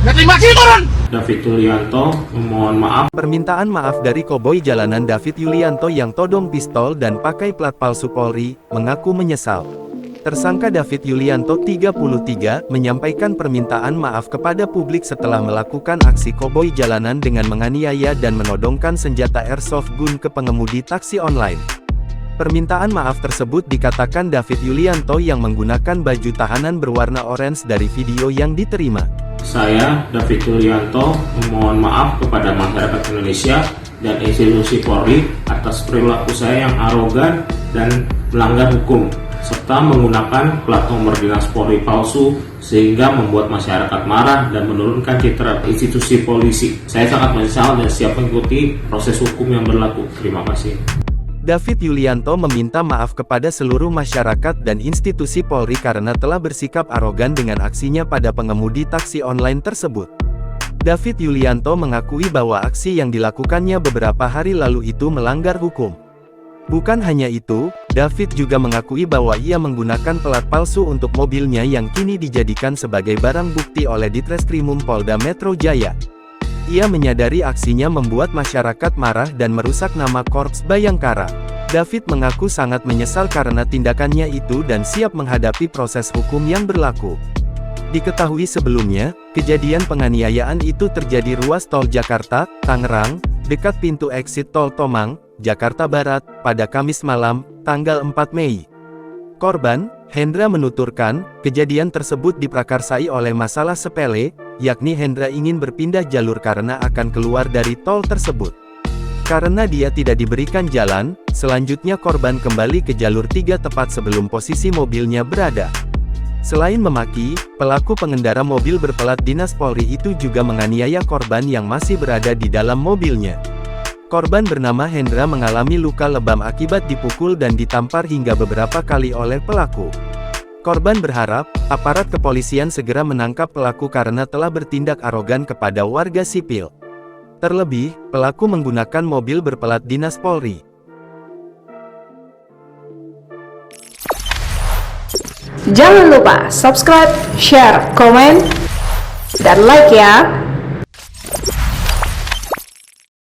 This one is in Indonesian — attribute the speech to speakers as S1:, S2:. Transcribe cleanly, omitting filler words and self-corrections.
S1: Terima kasih turun.
S2: David Yulianto memohon maaf.
S3: Permintaan maaf dari koboi jalanan David Yulianto yang todong pistol dan pakai plat palsu Polri, mengaku menyesal. Tersangka David Yulianto 33 menyampaikan permintaan maaf kepada publik setelah melakukan aksi koboi jalanan dengan menganiaya dan menodongkan senjata airsoft gun ke pengemudi taksi online. Permintaan maaf tersebut dikatakan David Yulianto yang menggunakan baju tahanan berwarna orange dari video yang diterima.
S2: Saya, David Yulianto, memohon maaf kepada masyarakat Indonesia dan institusi Polri atas perilaku saya yang arogan dan melanggar hukum, serta menggunakan plat nomor dinas Polri palsu sehingga membuat masyarakat marah dan menurunkan citra institusi polisi. Saya sangat menyesal dan siap mengikuti proses hukum yang berlaku. Terima kasih.
S3: David Yulianto meminta maaf kepada seluruh masyarakat dan institusi Polri karena telah bersikap arogan dengan aksinya pada pengemudi taksi online tersebut. David Yulianto mengakui bahwa aksi yang dilakukannya beberapa hari lalu itu melanggar hukum. Bukan hanya itu, David juga mengakui bahwa ia menggunakan pelat palsu untuk mobilnya yang kini dijadikan sebagai barang bukti oleh Ditreskrimum Polda Metro Jaya. Ia menyadari aksinya membuat masyarakat marah dan merusak nama Korps Bayangkara. David mengaku sangat menyesal karena tindakannya itu dan siap menghadapi proses hukum yang berlaku. Diketahui sebelumnya, kejadian penganiayaan itu terjadi ruas tol Jakarta, Tangerang, dekat pintu eksit tol Tomang, Jakarta Barat, pada Kamis malam, tanggal 4 Mei. Korban, Hendra menuturkan, kejadian tersebut diprakarsai oleh masalah sepele, yakni Hendra ingin berpindah jalur karena akan keluar dari tol tersebut. Karena dia tidak diberikan jalan, selanjutnya korban kembali ke jalur 3 tepat sebelum posisi mobilnya berada. Selain memaki, pelaku pengendara mobil berplat dinas Polri itu juga menganiaya korban yang masih berada di dalam mobilnya. Korban bernama Hendra mengalami luka lebam akibat dipukul dan ditampar hingga beberapa kali oleh pelaku. Korban berharap, aparat kepolisian segera menangkap pelaku karena telah bertindak arogan kepada warga sipil. Terlebih, pelaku menggunakan mobil berplat dinas Polri.
S4: Jangan lupa subscribe, share, komen, dan like ya!